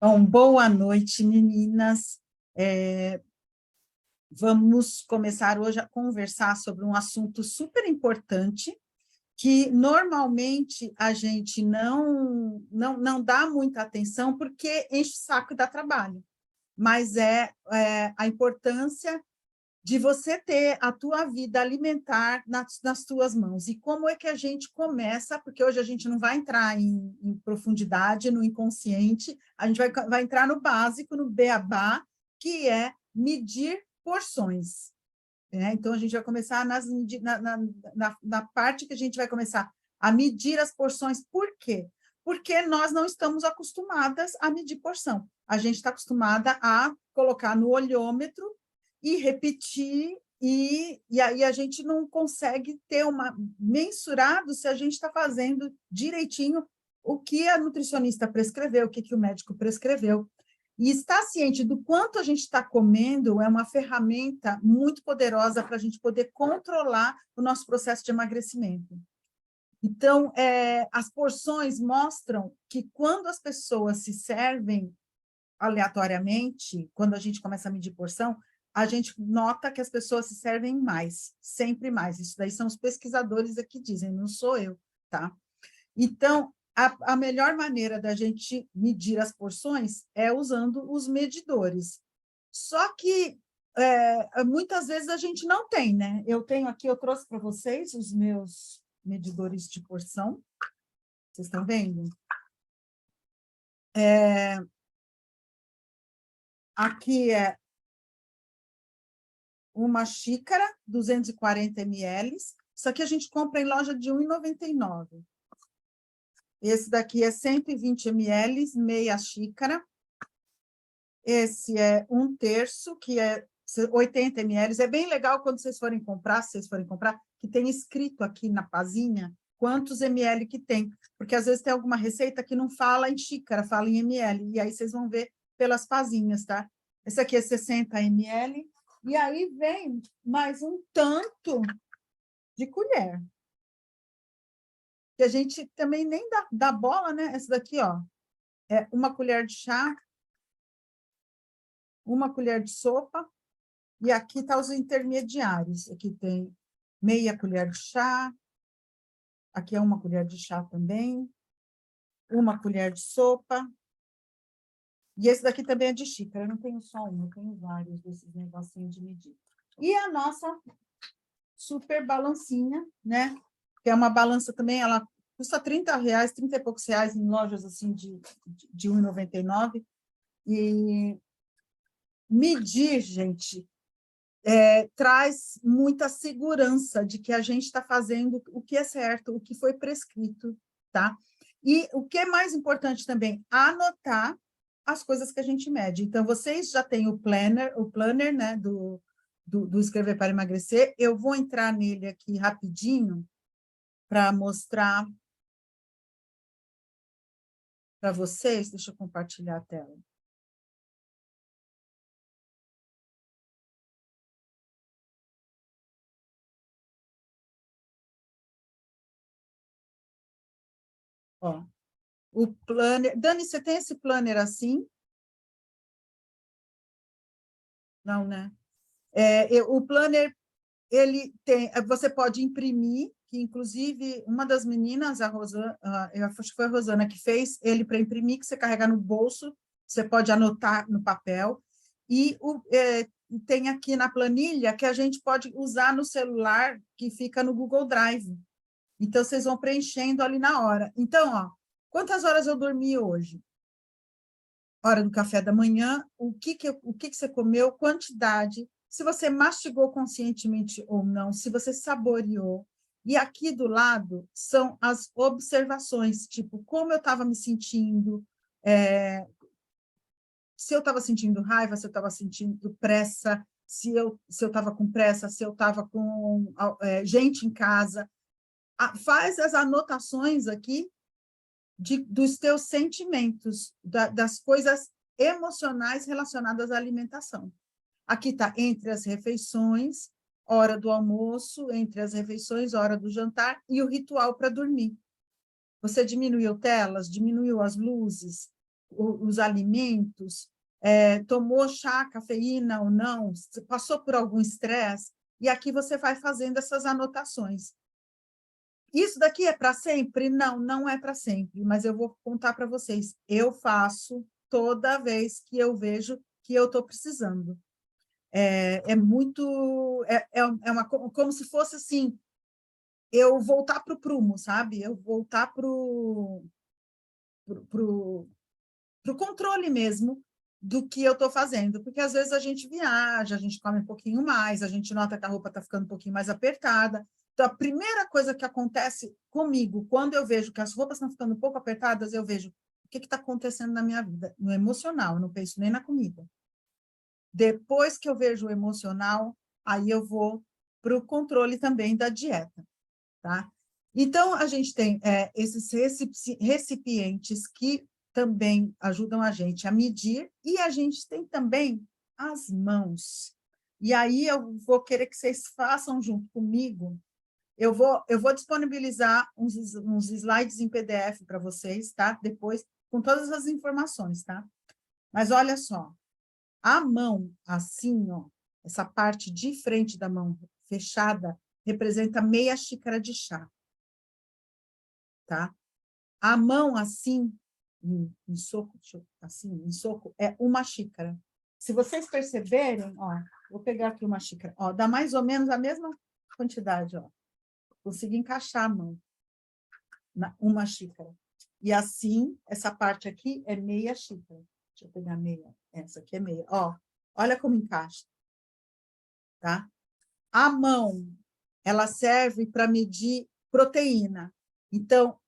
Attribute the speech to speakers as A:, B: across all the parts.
A: Então, boa noite, meninas. Vamos começar hoje a conversar sobre um assunto super importante, que normalmente a gente não dá muita atenção, porque enche o saco e dá trabalho, mas é a importância de você ter a tua vida alimentar nas tuas mãos. E como é que a gente começa? Porque hoje a gente não vai entrar em profundidade, no inconsciente, a gente vai entrar no básico, no beabá, que é medir porções. Então, a gente vai começar na parte que a gente vai começar a medir as porções. Por quê? Porque nós não estamos acostumadas a medir porção. A gente está acostumada a colocar no olhômetro e repetir, e aí a gente não consegue ter mensurado se a gente está fazendo direitinho o que a nutricionista prescreveu, o que o médico prescreveu. E estar ciente do quanto a gente está comendo é uma ferramenta muito poderosa para a gente poder controlar o nosso processo de emagrecimento. Então, as porções mostram que quando as pessoas se servem aleatoriamente, quando a gente começa a medir porção, a gente nota que as pessoas se servem mais, sempre mais. Isso daí são os pesquisadores aqui dizem, não sou eu, tá? Então, a melhor maneira da gente medir as porções é usando os medidores. Só que muitas vezes a gente não tem, né? Eu trouxe para vocês os meus medidores de porção. Vocês estão vendo? Aqui é uma xícara, 240 ml. Isso aqui a gente compra em loja de R$ 1,99. Esse daqui é 120 ml, meia xícara. Esse é 1/3, que é 80 ml. É bem legal quando vocês forem comprar, que tem escrito aqui na pazinha quantos ml que tem, porque às vezes tem alguma receita que não fala em xícara, fala em ml, e aí vocês vão ver pelas pazinhas, tá? Esse aqui é 60 ml, e aí vem mais um tanto de colher, que a gente também nem dá bola, né? Essa daqui, ó, é uma colher de chá, uma colher de sopa, e aqui tá os intermediários. Aqui tem meia colher de chá, aqui é uma colher de chá também, uma colher de sopa, e esse daqui também é de xícara. Eu não tenho só um, eu tenho vários desses negocinhos de medir. E a nossa super balancinha, né? Que é uma balança também, ela custa R$ 30, 30 e poucos reais em lojas assim de R$ 1,99. E medir, gente, traz muita segurança de que a gente está fazendo o que é certo, o que foi prescrito, tá? E o que é mais importante também, anotar as coisas que a gente mede. Então, vocês já têm o planner, né, do Escrever para Emagrecer. Eu vou entrar nele aqui rapidinho para mostrar para vocês. Deixa eu compartilhar a tela. Ó, o planner. Dani, você tem esse planner assim? Não, né? O planner, ele tem, você pode imprimir, que inclusive uma das meninas, a Rosana, eu acho que foi a Rosana que fez ele para imprimir, que você carrega no bolso, você pode anotar no papel, e tem aqui na planilha que a gente pode usar no celular, que fica no Google Drive. Então, vocês vão preenchendo ali na hora. Então, ó, quantas horas eu dormi hoje? Hora do café da manhã, o que você comeu, quantidade, se você mastigou conscientemente ou não, se você saboreou. E aqui do lado são as observações, tipo, como eu estava me sentindo, se eu estava sentindo raiva, se eu estava sentindo pressa, se eu estava com pressa, se eu estava com gente em casa. Faz as anotações aqui dos teus sentimentos, das coisas emocionais relacionadas à alimentação. Aqui está entre as refeições, hora do almoço, entre as refeições, hora do jantar e o ritual para dormir. Você diminuiu telas, diminuiu as luzes, os alimentos, tomou chá, cafeína ou não, passou por algum estresse, e aqui você vai fazendo essas anotações. Isso daqui é para sempre? Não, não é para sempre, mas eu vou contar para vocês. Eu faço toda vez que eu vejo que eu estou precisando. É muito... como se fosse assim, eu voltar para o prumo, sabe? Eu voltar para o controle mesmo do que eu estou fazendo, porque às vezes a gente viaja, a gente come um pouquinho mais, a gente nota que a roupa está ficando um pouquinho mais apertada. Então, a primeira coisa que acontece comigo, quando eu vejo que as roupas estão ficando um pouco apertadas, eu vejo o que está acontecendo na minha vida, no emocional, eu não penso nem na comida. Depois que eu vejo o emocional, aí eu vou para o controle também da dieta, tá? Então, a gente tem esses recipientes que também ajudam a gente a medir, e a gente tem também as mãos. E aí eu vou querer que vocês façam junto comigo. Eu vou disponibilizar uns slides em PDF para vocês, tá? Depois, com todas as informações, tá? Mas olha só, a mão, assim, ó, essa parte de frente da mão fechada, representa meia xícara de chá, tá? A mão assim, em soco, assim, em soco, é uma xícara. Se vocês perceberem, ó, vou pegar aqui uma xícara, ó, dá mais ou menos a mesma quantidade, ó. Consegui encaixar a mão na uma xícara. E assim, essa parte aqui é meia xícara. Deixa eu pegar meia. Essa aqui é meia. Ó, olha como encaixa, tá? A mão, ela serve para medir proteína. Então,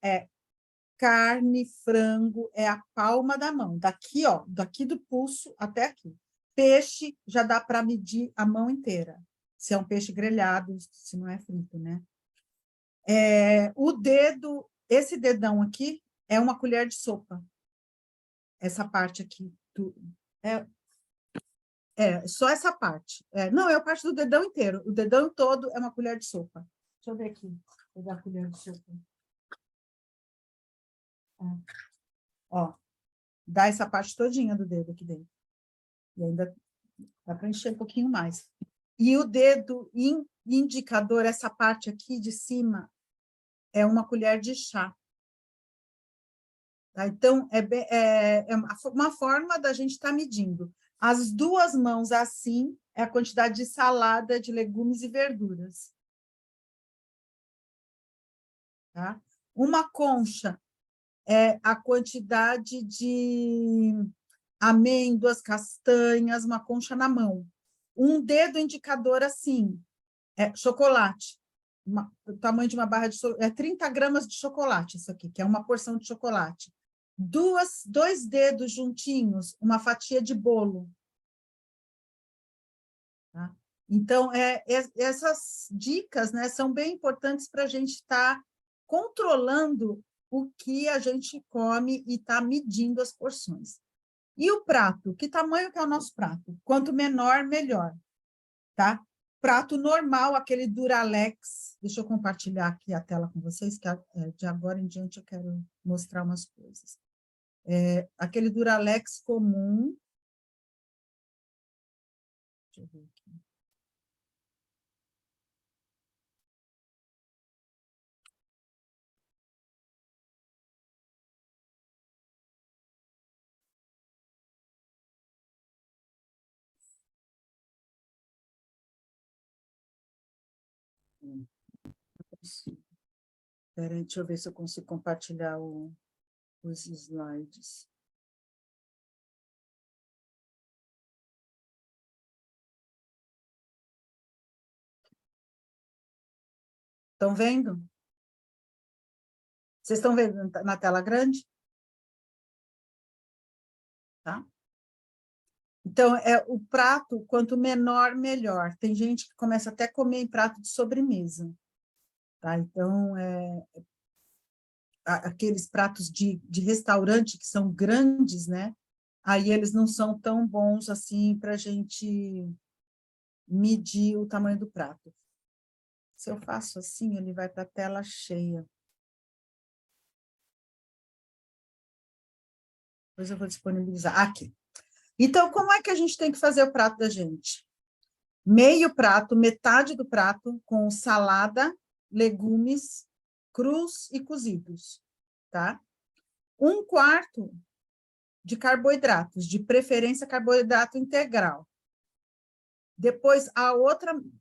A: carne, frango, é a palma da mão, daqui, ó, daqui do pulso até aqui. Peixe, já dá para medir a mão inteira, se é um peixe grelhado, se não é frito, né? O dedo, esse dedão aqui, é uma colher de sopa. Essa parte aqui, é, só essa parte. Não, é a parte do dedão inteiro. O dedão todo é uma colher de sopa. Deixa eu ver aqui, vou dar a colher de sopa. Ó, dá essa parte todinha do dedo aqui dentro. E ainda dá para encher um pouquinho mais. E o dedo indicador, essa parte aqui de cima, é uma colher de chá. Tá? Então, é uma forma da gente estar medindo. As duas mãos assim é a quantidade de salada, de legumes e verduras. Tá? Uma concha é a quantidade de amêndoas, castanhas, uma concha na mão. Um dedo indicador assim, chocolate. O tamanho de uma barra de chocolate, 30 gramas de chocolate, isso aqui, que é uma porção de chocolate. Dois dedos juntinhos, uma fatia de bolo. Tá? Então, essas dicas, né, são bem importantes para a gente estar controlando o que a gente come e estar medindo as porções. E o prato? Que tamanho que é o nosso prato? Quanto menor, melhor. Tá? Prato normal, aquele Duralex. Deixa eu compartilhar aqui a tela com vocês, que de agora em diante eu quero mostrar umas coisas. Aquele Duralex comum. Deixa eu ver aqui. Peraí, deixa eu ver se eu consigo compartilhar os slides. Estão vendo? Vocês estão vendo na tela grande? Tá? Então, o prato, quanto menor, melhor. Tem gente que começa até a comer em prato de sobremesa. Tá? Então, aqueles pratos de restaurante que são grandes, né? Aí eles não são tão bons assim para a gente medir o tamanho do prato. Se eu faço assim, ele vai para a tela cheia. Depois eu vou disponibilizar aqui. Então, como é que a gente tem que fazer o prato da gente? Meio prato, metade do prato, com salada, legumes crus e cozidos, tá? 1/4 de carboidratos, de preferência carboidrato integral. Depois,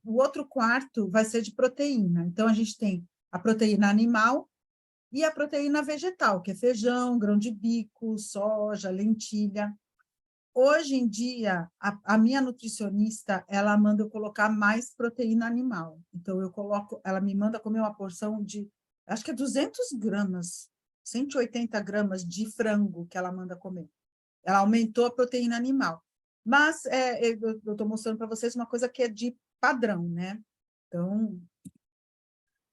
A: o outro quarto vai ser de proteína. Então, a gente tem a proteína animal e a proteína vegetal, que é feijão, grão de bico, soja, lentilha. Hoje em dia, a minha nutricionista, ela manda eu colocar mais proteína animal. Então, ela me manda comer uma porção de, acho que é 200 gramas, 180 gramas de frango que ela manda comer. Ela aumentou a proteína animal. Mas eu estou mostrando para vocês uma coisa que é de padrão, né? Então,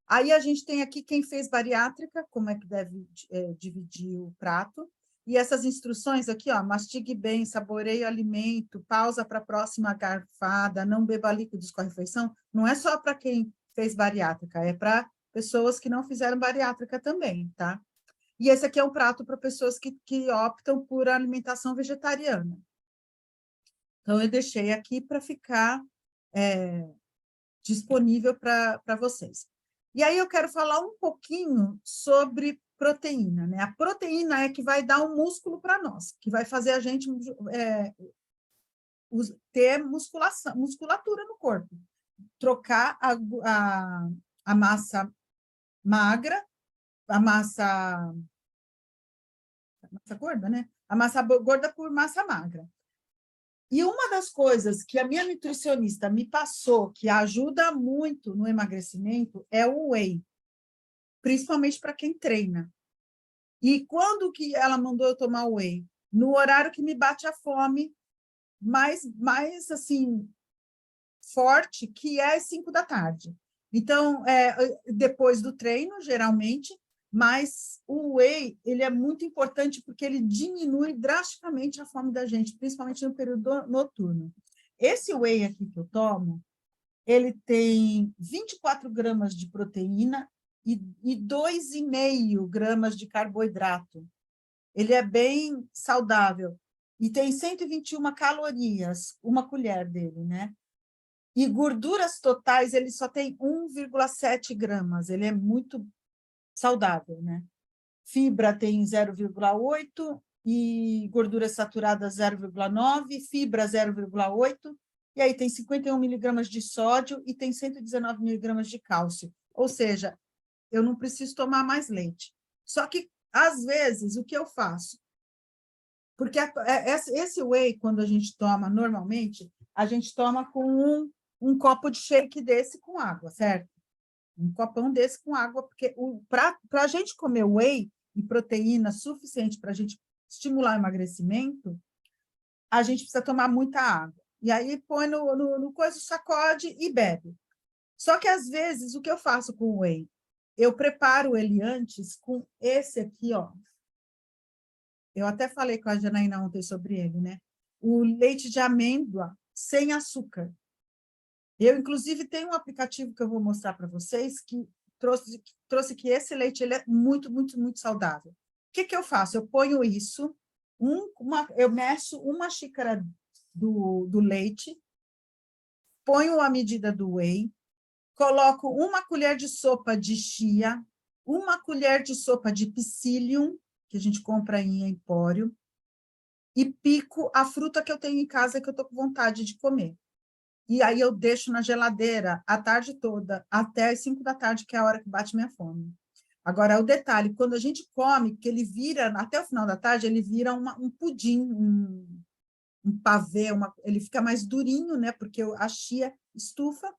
A: aí a gente tem aqui quem fez bariátrica, como é que deve dividir o prato. E essas instruções aqui, ó, mastigue bem, saboreie o alimento, pausa para a próxima garfada, não beba líquidos com a refeição, não é só para quem fez bariátrica, é para pessoas que não fizeram bariátrica também, tá? E esse aqui é um prato para pessoas que optam por alimentação vegetariana. Então, eu deixei aqui para ficar disponível para vocês. E aí eu quero falar um pouquinho sobre proteína, né? A proteína é que vai dar um músculo para nós, que vai fazer a gente ter musculatura no corpo, trocar a massa magra, a massa gorda, né? A massa gorda por massa magra. E uma das coisas que a minha nutricionista me passou, que ajuda muito no emagrecimento, é o whey, principalmente para quem treina. E quando que ela mandou eu tomar o whey? No horário que me bate a fome, mais assim, forte, que é às 5 da tarde. Então, depois do treino, geralmente, mas o whey, ele é muito importante porque ele diminui drasticamente a fome da gente, principalmente no período noturno. Esse whey aqui que eu tomo, ele tem 24 gramas de proteína e 2,5 gramas de carboidrato. Ele é bem saudável e tem 121 calorias, uma colher dele, né? E gorduras totais, ele só tem 1,7 gramas, ele é muito saudável, né? Fibra tem 0,8 e gorduras saturadas 0,9, fibra 0,8, e aí tem 51 miligramas de sódio e tem 119 miligramas de cálcio. Ou seja, eu não preciso tomar mais leite. Só que, às vezes, o que eu faço? Porque esse whey, quando a gente toma normalmente, a gente toma com um copo de shake desse com água, certo? Um copão desse com água, porque para a gente comer whey e proteína suficiente para a gente estimular o emagrecimento, a gente precisa tomar muita água. E aí põe no coisa, sacode e bebe. Só que, às vezes, o que eu faço com o whey? Eu preparo ele antes com esse aqui, ó. Eu até falei com a Janaína ontem sobre ele, né? O leite de amêndoa sem açúcar. Eu, inclusive, tenho um aplicativo que eu vou mostrar para vocês que trouxe que esse leite ele é muito, muito, muito saudável. O que eu faço? Eu ponho isso, eu meço uma xícara do leite, ponho a medida do whey, coloco uma colher de sopa de chia, uma colher de sopa de psyllium, que a gente compra em empório, e pico a fruta que eu tenho em casa que eu estou com vontade de comer. E aí eu deixo na geladeira a tarde toda, até as 5 da tarde, que é a hora que bate minha fome. Agora, o detalhe, quando a gente come, que ele vira, até o final da tarde, ele vira um pudim, um pavê, ele fica mais durinho, né? Porque a chia estufa.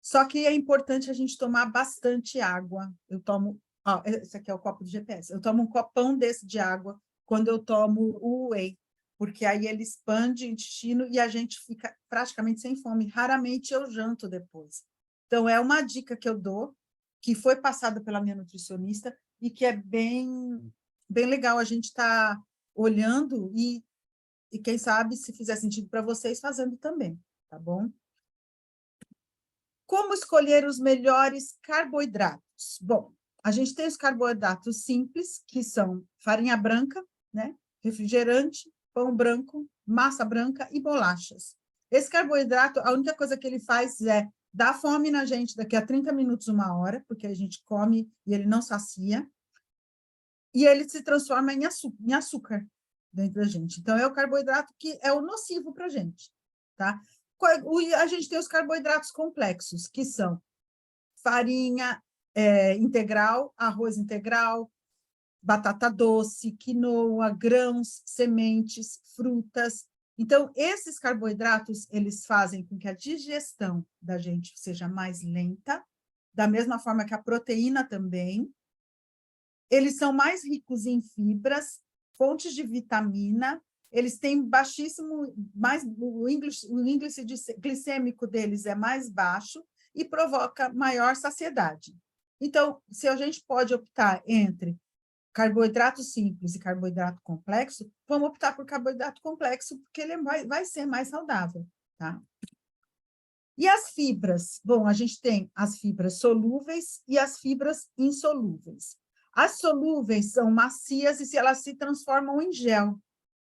A: Só que é importante a gente tomar bastante água. Eu tomo, ó, esse aqui é o copo do GPS. Eu tomo um copão desse de água quando eu tomo o whey, porque aí ele expande o intestino e a gente fica praticamente sem fome. Raramente eu janto depois. Então, é uma dica que eu dou, que foi passada pela minha nutricionista e que é bem legal a gente estar olhando e, quem sabe, se fizer sentido para vocês, fazendo também, tá bom? Como escolher os melhores carboidratos? Bom, a gente tem os carboidratos simples, que são farinha branca, né? refrigerante, pão branco, massa branca e bolachas. Esse carboidrato, a única coisa que ele faz é dar fome na gente daqui a 30 minutos, 1 hora, porque a gente come e ele não sacia, e ele se transforma em açúcar dentro da gente. Então, é o carboidrato que é o nocivo para a gente. Tá? A gente tem os carboidratos complexos, que são farinha integral, arroz integral, batata doce, quinoa, grãos, sementes, frutas. Então, esses carboidratos, eles fazem com que a digestão da gente seja mais lenta, da mesma forma que a proteína também. Eles são mais ricos em fibras, fontes de vitamina, eles têm baixíssimo, o índice glicêmico deles é mais baixo e provoca maior saciedade. Então, se a gente pode optar entre carboidrato simples e carboidrato complexo, vamos optar por carboidrato complexo, porque ele vai ser mais saudável. Tá? E as fibras? Bom, a gente tem as fibras solúveis e as fibras insolúveis. As solúveis são macias e se elas se transformam em gel.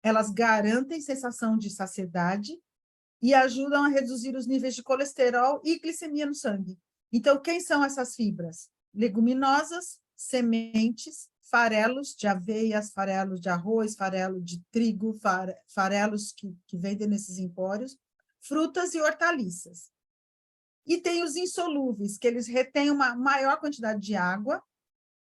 A: Elas garantem sensação de saciedade e ajudam a reduzir os níveis de colesterol e glicemia no sangue. Então, quem são essas fibras? Leguminosas, sementes, farelos de aveias, farelos de arroz, farelo de trigo, farelos que vendem nesses empórios, frutas e hortaliças. E tem os insolúveis, que eles retêm uma maior quantidade de água,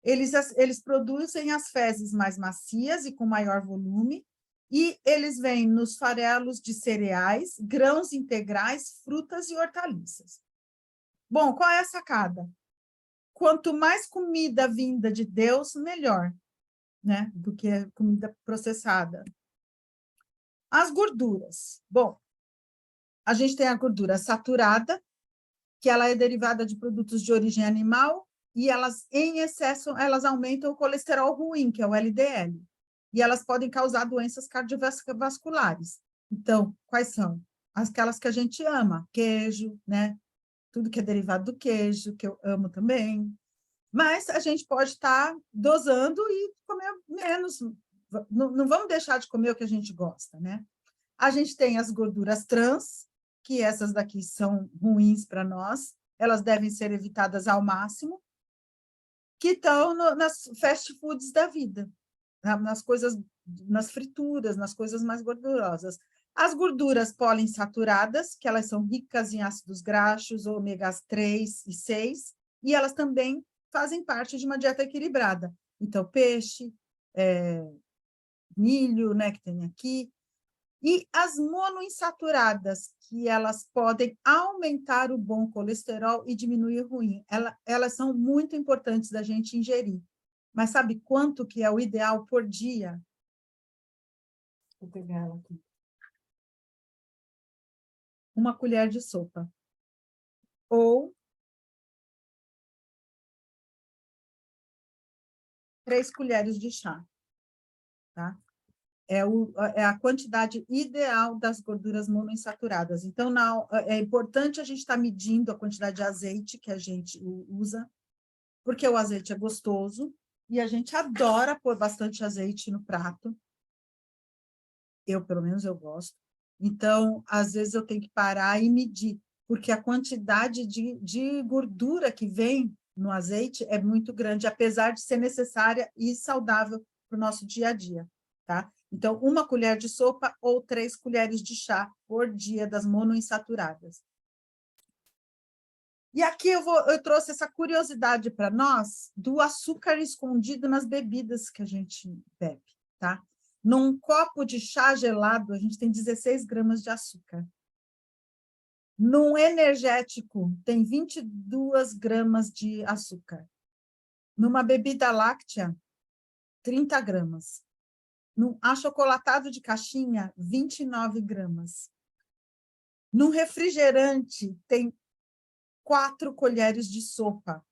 A: eles produzem as fezes mais macias e com maior volume, e eles vêm nos farelos de cereais, grãos integrais, frutas e hortaliças. Bom, qual é a sacada? Quanto mais comida vinda de Deus, melhor, né? Do que comida processada. As gorduras. Bom, a gente tem a gordura saturada, que ela é derivada de produtos de origem animal, e elas, em excesso, elas aumentam o colesterol ruim, que é o LDL. E elas podem causar doenças cardiovasculares. Então, quais são? Aquelas que a gente ama, queijo, né? Tudo que é derivado do queijo, que eu amo também. Mas a gente pode estar dosando e comer menos. Não vamos deixar de comer o que a gente gosta, né? A gente tem as gorduras trans, que essas daqui são ruins para nós, elas devem ser evitadas ao máximo, que estão nas fast foods da vida, nas coisas, nas frituras, nas coisas mais gordurosas. As gorduras poliinsaturadas, que elas são ricas em ácidos graxos, ômegas 3 e 6, e elas também fazem parte de uma dieta equilibrada. Então, peixe, milho, né, que tem aqui, e as monoinsaturadas, que elas podem aumentar o bom colesterol e diminuir o ruim. Elas são muito importantes da gente ingerir. Mas sabe quanto que é o ideal por dia? Vou pegar ela aqui. 1 colher de sopa. Ou 3 colheres de chá. Tá? É a quantidade ideal das gorduras monoinsaturadas. Então, é importante a gente estar medindo a quantidade de azeite que a gente usa, porque o azeite é gostoso e a gente adora pôr bastante azeite no prato. Eu, pelo menos, eu gosto. Então, às vezes, eu tenho que parar e medir, porque a quantidade de gordura que vem no azeite é muito grande, apesar de ser necessária e saudável para o nosso dia a dia. Tá? Então, 1 colher de sopa ou 3 colheres de chá por dia das monoinsaturadas. E aqui eu trouxe essa curiosidade para nós do açúcar escondido nas bebidas que a gente bebe. Tá? Num copo de chá gelado, a gente tem 16 gramas de açúcar. Num energético, tem 22 gramas de açúcar. Numa bebida láctea, 30 gramas. Num achocolatado de caixinha, 29 gramas. Num refrigerante, tem 4 colheres de sopa,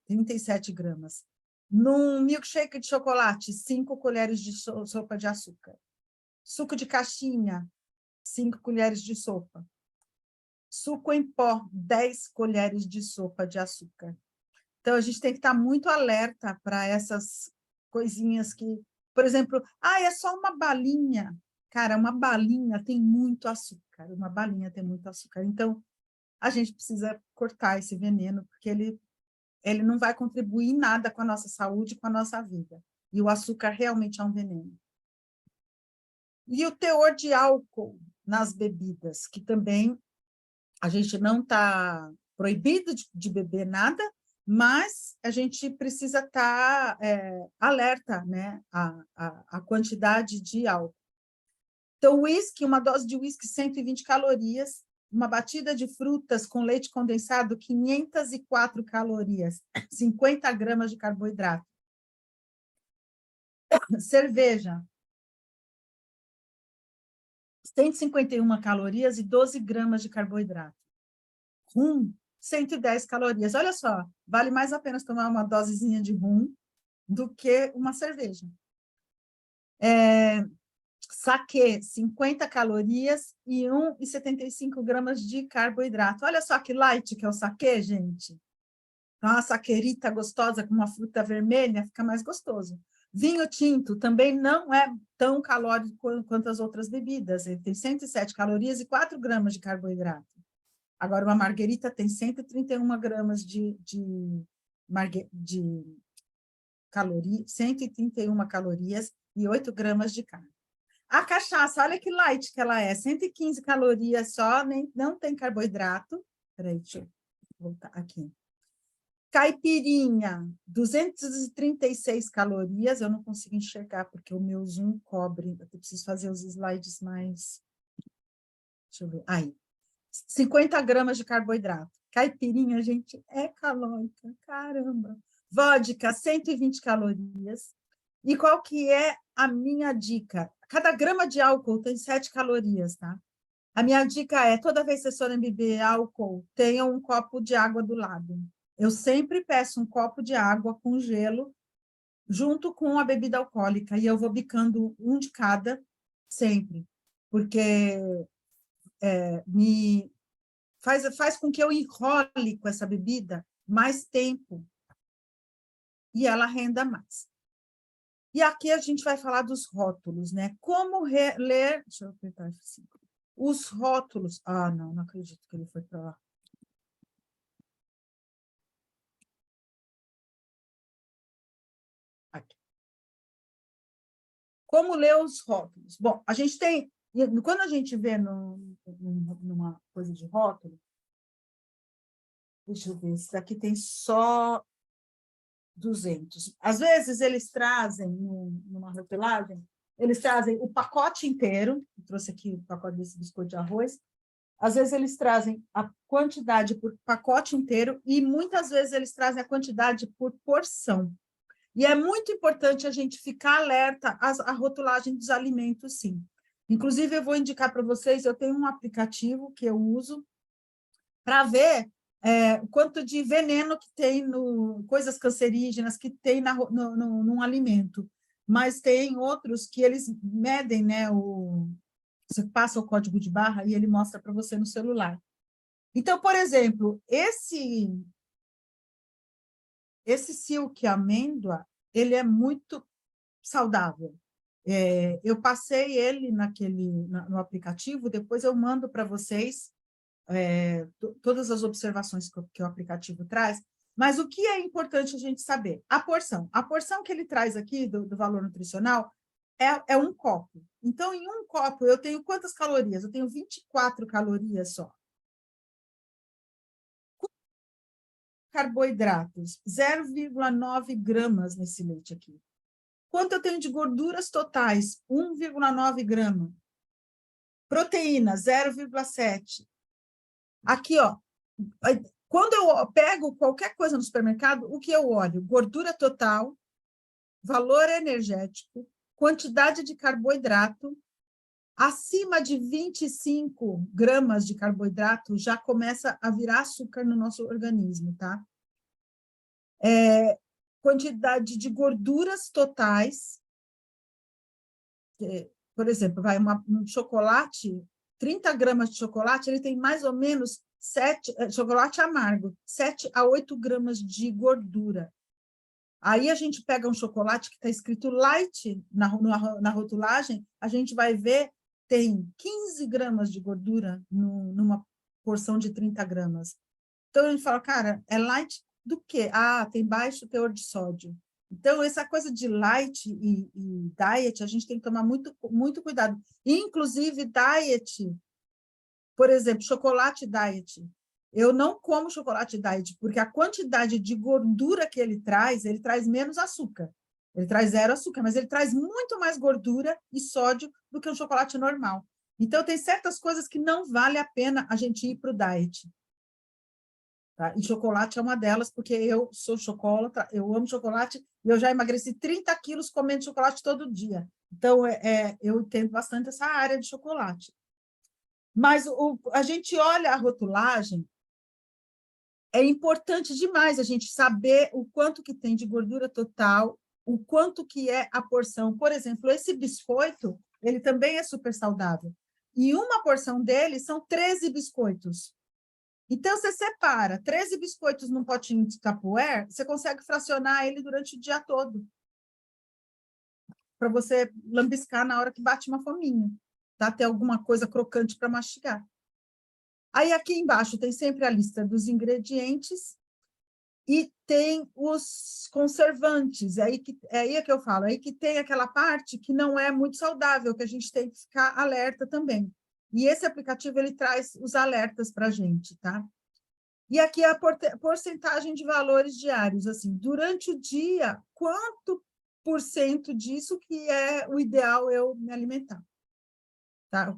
A: 37 gramas. Num milkshake de chocolate, 5 colheres de sopa de açúcar. Suco de caixinha, 5 colheres de sopa. Suco em pó, 10 colheres de sopa de açúcar. Então, a gente tem que estar muito alerta para essas coisinhas que Por exemplo, é só uma balinha. Cara, uma balinha tem muito açúcar. Uma balinha tem muito açúcar. Então, a gente precisa cortar esse veneno, porque ele não vai contribuir em nada com a nossa saúde, com a nossa vida. E o açúcar realmente é um veneno. E o teor de álcool nas bebidas, que também a gente não está proibido de beber nada, mas a gente precisa estar alerta, né, a quantidade de álcool. Então, uísque, uma dose de uísque, 120 calorias, uma batida de frutas com leite condensado, 504 calorias, 50 gramas de carboidrato. Cerveja, 151 calorias e 12 gramas de carboidrato. Rum, 110 calorias. Olha só, vale mais a pena tomar uma dosezinha de rum do que uma cerveja. Saquê, 50 calorias e 1,75 gramas de carboidrato. Olha só que light que é o saquê, gente. Uma saquerita gostosa com uma fruta vermelha, fica mais gostoso. Vinho tinto também não é tão calórico quanto as outras bebidas. Ele tem 107 calorias e 4 gramas de carboidrato. Agora, uma marguerita tem 131 gramas de calorias, 131 calorias e 8 gramas de carne. A cachaça, olha que light que ela é, 115 calorias só, não tem carboidrato. Espera aí, deixa eu voltar aqui. Caipirinha, 236 calorias, eu não consigo enxergar porque o meu Zoom cobre, eu preciso fazer os slides mais... Deixa eu ver, aí. 50 gramas de carboidrato. Caipirinha, gente, é calórica, caramba. Vodka, 120 calorias. E qual que é a minha dica? Cada grama de álcool tem 7 calorias, tá? A minha dica é, toda vez que vocês forem beber álcool, tenha um copo de água do lado. Eu sempre peço um copo de água com gelo, junto com a bebida alcoólica, e eu vou bicando um de cada, sempre, porque me faz com que eu enrole com essa bebida mais tempo, e ela renda mais. E aqui a gente vai falar dos rótulos, né? Como ler... Deixa eu apertar F5. Os rótulos... não acredito que ele foi para lá. Aqui. Como ler os rótulos? Bom, a gente tem... Quando a gente vê numa coisa de rótulo, deixa eu ver, esse daqui tem só 200. Às vezes, eles trazem, numa rotulagem, eles trazem o pacote inteiro, eu trouxe aqui o pacote desse biscoito de arroz, às vezes eles trazem a quantidade por pacote inteiro e muitas vezes eles trazem a quantidade por porção. E é muito importante a gente ficar alerta à rotulagem dos alimentos, sim. Inclusive, eu vou indicar para vocês, eu tenho um aplicativo que eu uso para ver o quanto de veneno que tem, coisas cancerígenas que tem num alimento. Mas tem outros que eles medem, né, você passa o código de barra e ele mostra para você no celular. Então, por exemplo, esse silk amêndoa, ele é muito saudável. Eu passei ele no aplicativo, depois eu mando para vocês todas as observações que o aplicativo traz, mas o que é importante a gente saber? A porção. A porção que ele traz aqui, do valor nutricional, é um copo. Então, em um copo, eu tenho quantas calorias? Eu tenho 24 calorias só. Carboidratos, 0,9 gramas nesse leite aqui. Quanto eu tenho de gorduras totais? 1,9 grama. Proteína, 0,7. Aqui, ó, quando eu pego qualquer coisa no supermercado, o que eu olho? Gordura total, valor energético, quantidade de carboidrato, acima de 25 gramas de carboidrato já começa a virar açúcar no nosso organismo, tá? Quantidade de gorduras totais, por exemplo, um chocolate, 30 gramas de chocolate, ele tem mais ou menos chocolate amargo, 7 a 8 gramas de gordura. Aí a gente pega um chocolate que está escrito light na rotulagem, a gente vai ver, tem 15 gramas de gordura numa porção de 30 gramas. Então, a gente fala, cara, é light do quê? Ah, tem baixo teor de sódio. Então, essa coisa de light e diet, a gente tem que tomar muito, muito cuidado. Inclusive, diet, por exemplo, chocolate diet. Eu não como chocolate diet, porque a quantidade de gordura que ele traz menos açúcar. Ele traz 0 açúcar, mas ele traz muito mais gordura e sódio do que um chocolate normal. Então, tem certas coisas que não vale a pena a gente ir para o diet. Tá? E chocolate é uma delas, porque eu sou chocolatra, eu amo chocolate, e eu já emagreci 30 quilos comendo chocolate todo dia. Então, eu entendo bastante essa área de chocolate. Mas a gente olha a rotulagem, é importante demais a gente saber o quanto que tem de gordura total, o quanto que é a porção. Por exemplo, esse biscoito, ele também é super saudável. E uma porção dele são 13 biscoitos. Então, você separa 13 biscoitos num potinho de Tupperware, você consegue fracionar ele durante o dia todo, para você lambiscar na hora que bate uma fominha, tá? Ter alguma coisa crocante para mastigar. Aí, aqui embaixo, tem sempre a lista dos ingredientes e tem os conservantes. É aí que eu falo, aí que tem aquela parte que não é muito saudável, que a gente tem que ficar alerta também. E esse aplicativo, ele traz os alertas para a gente, tá? E aqui a porcentagem de valores diários, assim, durante o dia, quanto por cento disso que é o ideal eu me alimentar? Tá?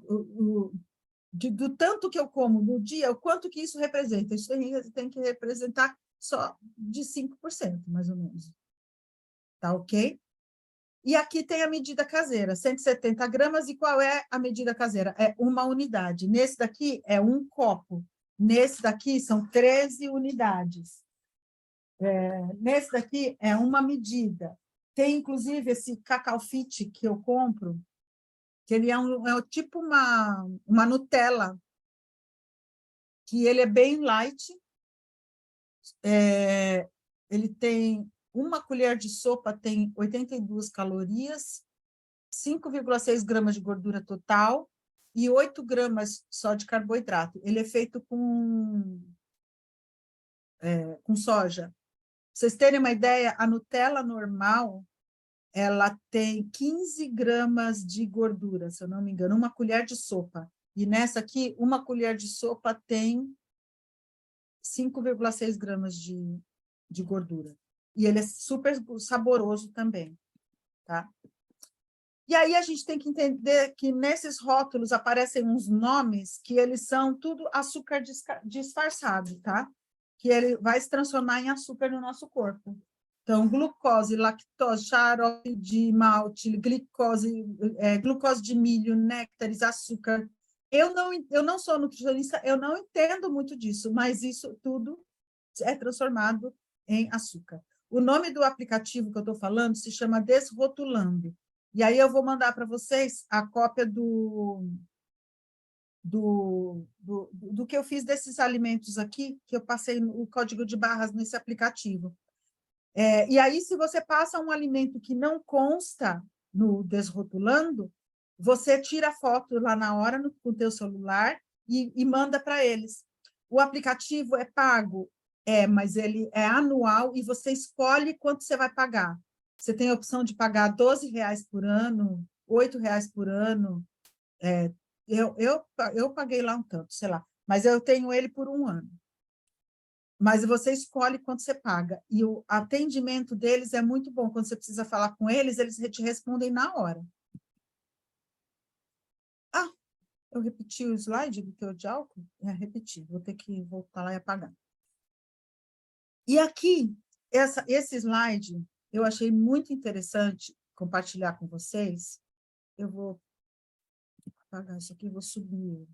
A: Do tanto que eu como no dia, o quanto que isso representa? Isso tem que representar só de 5%, mais ou menos. Tá ok? E aqui tem a medida caseira, 170 gramas, e qual é a medida caseira? É uma unidade. Nesse daqui é um copo. Nesse daqui são 13 unidades. Nesse daqui é uma medida. Tem, inclusive, esse Cacau Fit que eu compro, que ele é tipo uma Nutella, que ele é bem light. Ele tem uma colher de sopa, tem 82 calorias, 5,6 gramas de gordura total e 8 gramas só de carboidrato. Ele é feito com soja. Pra vocês terem uma ideia, a Nutella normal, ela tem 15 gramas de gordura, se eu não me engano, uma colher de sopa. E nessa aqui, uma colher de sopa tem 5,6 gramas de gordura. E ele é super saboroso também, tá? E aí a gente tem que entender que nesses rótulos aparecem uns nomes que eles são tudo açúcar disfarçado, tá? Que ele vai se transformar em açúcar no nosso corpo. Então, glucose, lactose, xarope de malte, glucose de milho, néctares, açúcar. Eu não sou nutricionista, eu não entendo muito disso, mas isso tudo é transformado em açúcar. O nome do aplicativo que eu estou falando se chama Desrotulando. E aí eu vou mandar para vocês a cópia do que eu fiz desses alimentos aqui, que eu passei o código de barras nesse aplicativo. E aí, se você passa um alimento que não consta no Desrotulando, você tira a foto lá na hora com o teu celular e manda para eles. O aplicativo é pago, mas ele é anual e você escolhe quanto você vai pagar. Você tem a opção de pagar R$ 12 por ano, R$ 8 por ano. Eu paguei lá um tanto, sei lá, mas eu tenho ele por um ano. Mas você escolhe quanto você paga. E o atendimento deles é muito bom. Quando você precisa falar com eles, eles te respondem na hora. Ah, eu repeti o slide do teor de álcool? Repeti, vou ter que voltar lá e apagar. E aqui, esse slide, eu achei muito interessante compartilhar com vocês. Eu vou apagar isso aqui, vou subir.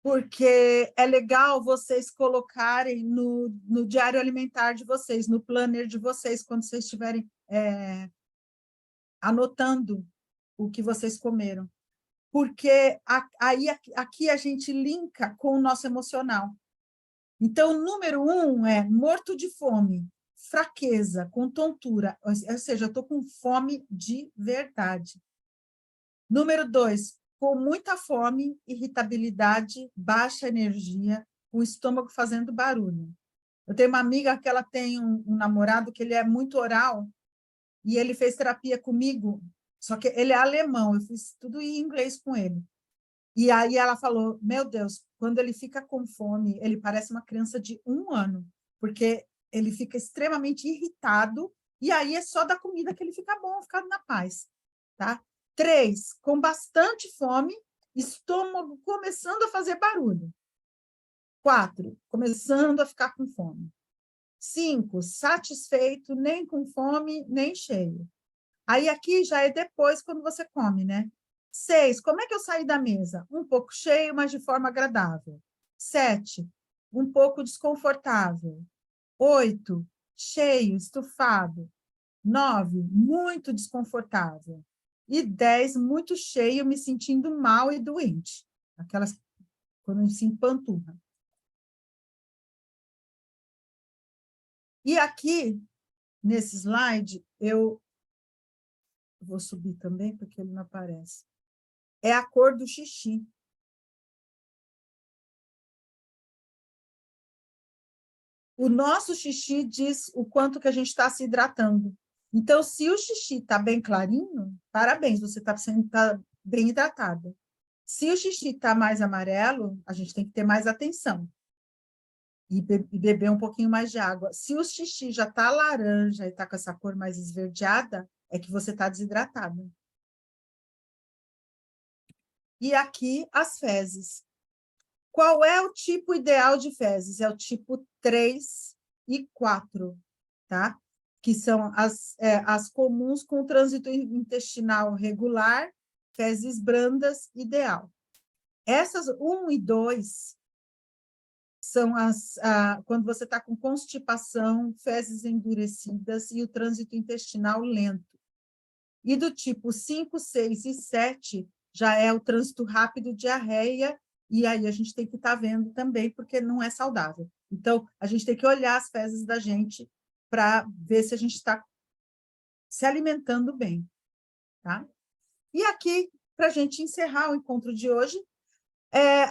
A: Porque é legal vocês colocarem no diário alimentar de vocês, no planner de vocês, quando vocês estiverem anotando o que vocês comeram. porque aí aqui a gente linka com o nosso emocional. Então, o número 1 é morto de fome, fraqueza, com tontura, ou seja, eu estou com fome de verdade. Número 2, com muita fome, irritabilidade, baixa energia, o estômago fazendo barulho. Eu tenho uma amiga que ela tem um namorado que ele é muito oral, e ele fez terapia comigo, só que ele é alemão, eu fiz tudo em inglês com ele. E aí ela falou, meu Deus, quando ele fica com fome, ele parece uma criança de 1 ano, porque ele fica extremamente irritado, e aí é só da comida que ele fica bom, fica na paz. Tá? 3, com bastante fome, estômago começando a fazer barulho. 4, começando a ficar com fome. 5, satisfeito, nem com fome, nem cheio. Aí aqui já é depois, quando você come, né? 6, como é que eu saí da mesa? Um pouco cheio, mas de forma agradável. 7, um pouco desconfortável. 8, cheio, estufado. 9, muito desconfortável. E 10, muito cheio, me sentindo mal e doente. Aquelas quando se empanturra. E aqui, nesse slide, eu vou subir também, porque ele não aparece. É a cor do xixi. O nosso xixi diz o quanto que a gente está se hidratando. Então, se o xixi está bem clarinho, parabéns, você está bem hidratada. Se o xixi está mais amarelo, a gente tem que ter mais atenção e beber um pouquinho mais de água. Se o xixi já está laranja e está com essa cor mais esverdeada, é que você está desidratada. E aqui as fezes. Qual é o tipo ideal de fezes? É o tipo 3 e 4, tá? Que são as comuns com trânsito intestinal regular, fezes brandas, ideal. Essas 1 e 2 são quando você está com constipação, fezes endurecidas e o trânsito intestinal lento. E do tipo 5, 6 e 7 já é o trânsito rápido, diarreia, e aí a gente tem que estar vendo também, porque não é saudável. Então, a gente tem que olhar as fezes da gente para ver se a gente está se alimentando bem. Tá? E aqui, para a gente encerrar o encontro de hoje,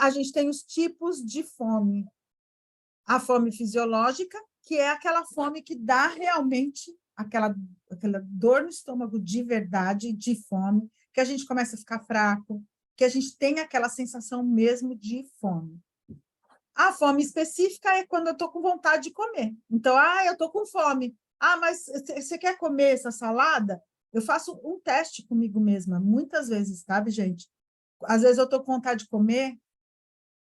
A: a gente tem os tipos de fome. A fome fisiológica, que é aquela fome que dá realmente aquela dor no estômago de verdade, de fome, que a gente começa a ficar fraco, que a gente tem aquela sensação mesmo de fome. A fome específica é quando eu estou com vontade de comer. Então, eu estou com fome. Mas você quer comer essa salada? Eu faço um teste comigo mesma, muitas vezes, sabe, gente? Às vezes eu estou com vontade de comer,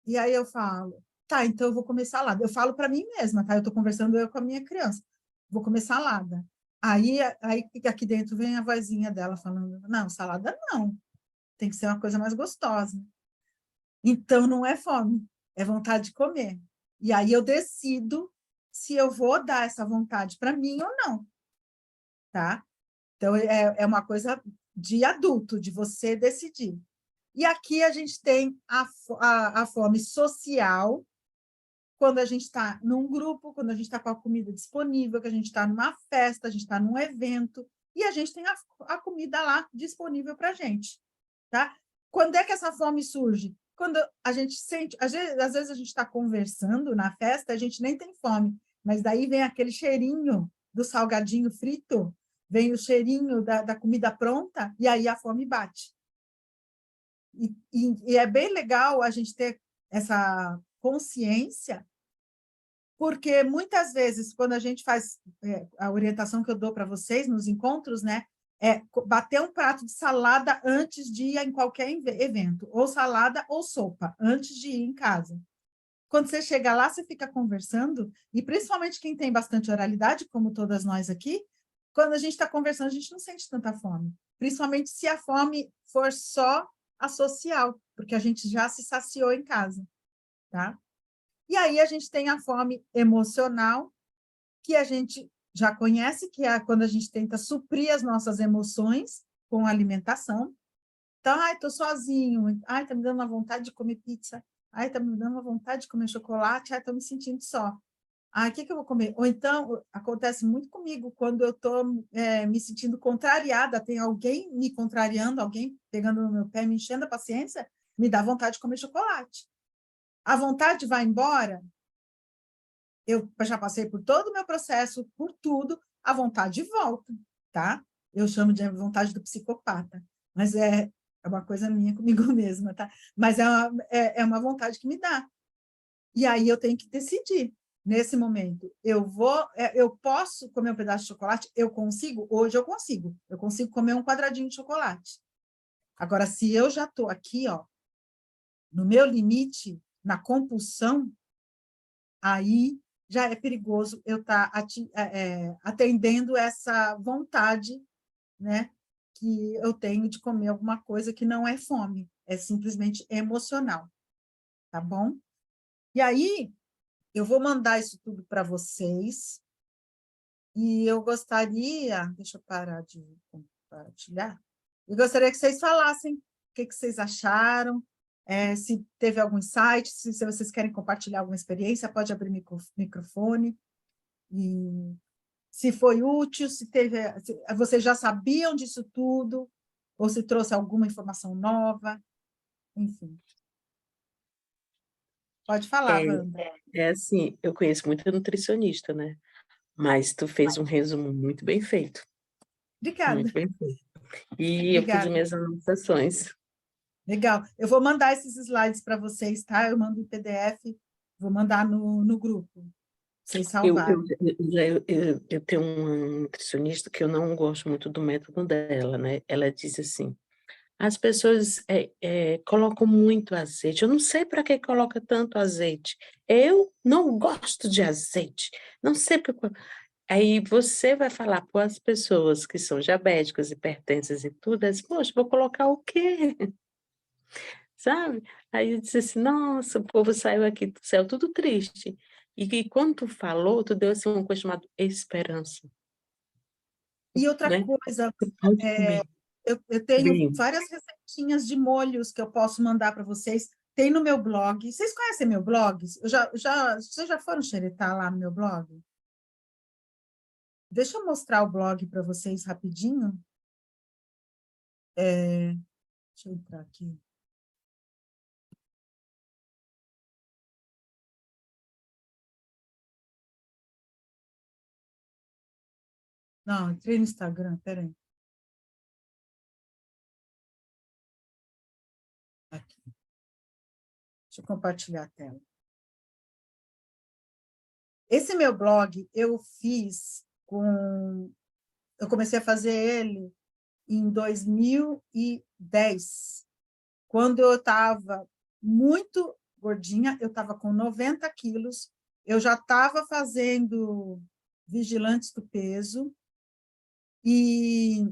A: e aí eu falo, tá, então eu vou comer salada. Eu falo para mim mesma, tá? Eu estou conversando eu com a minha criança. Vou comer salada. Aí aqui dentro vem a vozinha dela falando, não, salada não. Tem que ser uma coisa mais gostosa. Então não é fome, é vontade de comer. E aí eu decido se eu vou dar essa vontade para mim ou não, tá? Então é uma coisa de adulto, de você decidir. E aqui a gente tem a fome social, quando a gente está num grupo, quando a gente está com a comida disponível, que a gente está numa festa, a gente está num evento, e a gente tem a comida lá disponível para a gente. Tá? Quando é que essa fome surge? Quando a gente sente, às vezes a gente está conversando na festa, a gente nem tem fome, mas daí vem aquele cheirinho do salgadinho frito, vem o cheirinho da comida pronta, e aí a fome bate. E é bem legal a gente ter essa consciência, porque muitas vezes, quando a gente faz a orientação que eu dou para vocês nos encontros, né, bater um prato de salada antes de ir em qualquer evento, ou salada ou sopa, antes de ir em casa. Quando você chega lá, você fica conversando, e principalmente quem tem bastante oralidade, como todas nós aqui, quando a gente está conversando, a gente não sente tanta fome. Principalmente se a fome for só a social, porque a gente já se saciou em casa, tá? E aí a gente tem a fome emocional, que a gente já conhece, que é quando a gente tenta suprir as nossas emoções com alimentação. Então, ai, estou sozinho, ai, está me dando uma vontade de comer pizza, ai, está me dando uma vontade de comer chocolate, ai, estou me sentindo só. Ai, o que eu vou comer? Ou então, acontece muito comigo, quando eu estou me sentindo contrariada, tem alguém me contrariando, alguém pegando no meu pé, me enchendo a paciência, me dá vontade de comer chocolate. A vontade vai embora, eu já passei por todo o meu processo, por tudo, a vontade volta, tá? Eu chamo de vontade do psicopata, mas é uma coisa minha comigo mesma, tá? Mas é uma vontade que me dá. E aí eu tenho que decidir, nesse momento, eu posso comer um pedaço de chocolate? Eu consigo? Hoje eu consigo comer um quadradinho de chocolate. Agora, se eu já estou aqui, ó, no meu limite, na compulsão, aí já é perigoso eu estar atendendo essa vontade, né, que eu tenho de comer alguma coisa que não é fome, é simplesmente emocional, tá bom? E aí, eu vou mandar isso tudo para vocês, e eu gostaria, deixa eu parar de compartilhar, eu gostaria que vocês falassem o que vocês acharam, se teve algum insight, se vocês querem compartilhar alguma experiência, pode abrir microfone, e se foi útil, se vocês já sabiam disso tudo, ou se trouxe alguma informação nova, enfim. Pode falar,
B: É,
A: Wanda.
B: é assim, eu conheço muita nutricionista, né, mas tu fez um resumo
A: Obrigada,
B: muito bem feito. E eu fiz as
A: obrigada.
B: minhas anotações.
A: Legal. Eu vou mandar esses slides para vocês, tá? Eu mando em PDF, vou mandar no grupo, vocês salvarem.
B: Eu tenho uma nutricionista que eu não gosto muito do método dela, né, ela diz assim: "As pessoas, colocam muito azeite, eu não sei para que coloca tanto azeite, eu não gosto de azeite, não sei porque". Aí você vai falar para as pessoas que são diabéticas, hipertensas e tudo, elas: "Poxa, vou colocar o quê?", sabe. Aí eu disse assim: "Nossa, o povo saiu aqui do céu tudo triste". E quando tu falou, tu deu, assim, uma coisa chamada esperança,
A: E outra
B: né.
A: coisa,
B: Tu pode
A: é,
B: comer.
A: eu tenho
B: Bem,
A: várias receitinhas de molhos que eu posso mandar para vocês. Tem no meu blog. Vocês conhecem meu blog? Vocês já foram xeretar lá no meu blog? Deixa eu mostrar o blog para vocês rapidinho. Deixa eu entrar aqui. Não, entrei no Instagram, peraí. Aqui. Deixa eu compartilhar a tela. Esse meu blog eu fiz com... Eu comecei a fazer ele em 2010, quando eu estava muito gordinha, eu estava com 90 quilos, eu já estava fazendo vigilantes do peso, e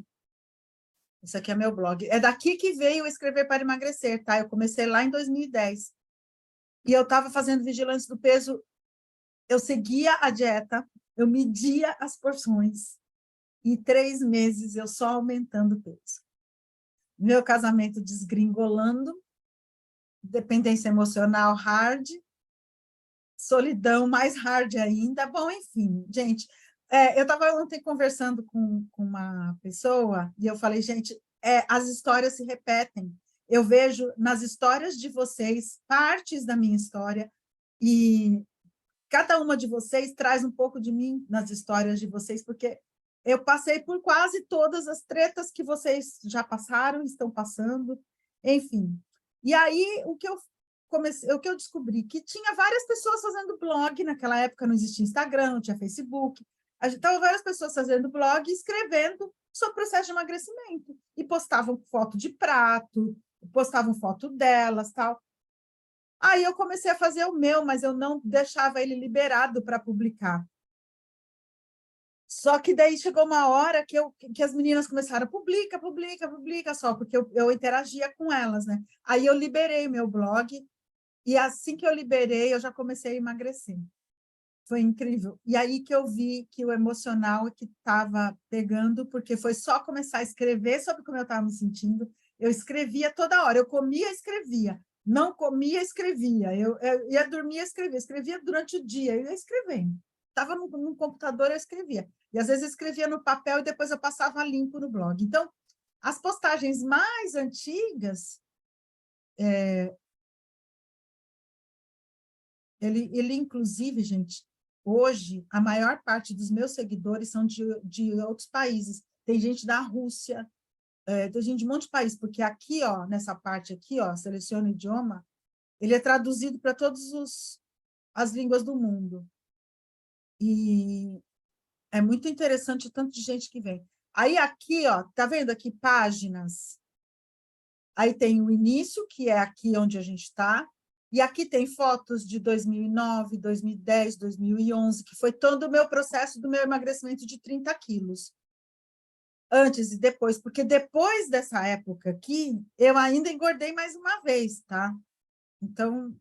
A: isso aqui é meu blog. É daqui que veio Escrever para Emagrecer, tá? Eu comecei lá em 2010. E eu estava fazendo vigilantes do peso, eu seguia a dieta, eu media as porções, e 3 meses eu só aumentando o peso. Meu casamento desgringolando, dependência emocional hard, solidão mais hard ainda. Bom, enfim, gente, eu estava ontem conversando com uma pessoa e eu falei, gente, as histórias se repetem. Eu vejo nas histórias de vocês partes da minha história e cada uma de vocês traz um pouco de mim nas histórias de vocês, porque eu passei por quase todas as tretas que vocês já passaram, estão passando, enfim. E aí, o que eu descobri, que tinha várias pessoas fazendo blog, naquela época não existia Instagram, não tinha Facebook, estavam várias pessoas fazendo blog e escrevendo sobre o processo de emagrecimento, e postavam foto de prato, postavam foto delas, tal. Aí eu comecei a fazer o meu, mas eu não deixava ele liberado para publicar. Só que daí chegou uma hora que as meninas começaram, publica, publica, publica só, porque eu interagia com elas, né? Aí eu liberei o meu blog, e assim que eu liberei, eu já comecei a emagrecer. Foi incrível. E aí que eu vi que o emocional é que estava pegando, porque foi só começar a escrever sobre como eu estava me sentindo, eu escrevia toda hora. Eu comia, escrevia. Não comia, escrevia. Eu ia dormir, escrevia. Escrevia durante o dia, eu ia escrevendo. Estava no computador, eu escrevia. E, às vezes, eu escrevia no papel e depois eu passava limpo no blog. Então, as postagens mais antigas, ele inclusive, gente, hoje, a maior parte dos meus seguidores são de outros países. Tem gente da Rússia, tem gente de um monte de país, porque aqui, ó, nessa parte aqui, ó, seleciona o idioma, ele é traduzido para todas as línguas do mundo. E é muito interessante o tanto de gente que vem. Aí aqui, ó, tá vendo aqui páginas? Aí tem o início, que é aqui onde a gente está, e aqui tem fotos de 2009, 2010, 2011, que foi todo o meu processo do meu emagrecimento de 30 quilos. Antes e depois, porque depois dessa época aqui, eu ainda engordei mais uma vez, tá? Então,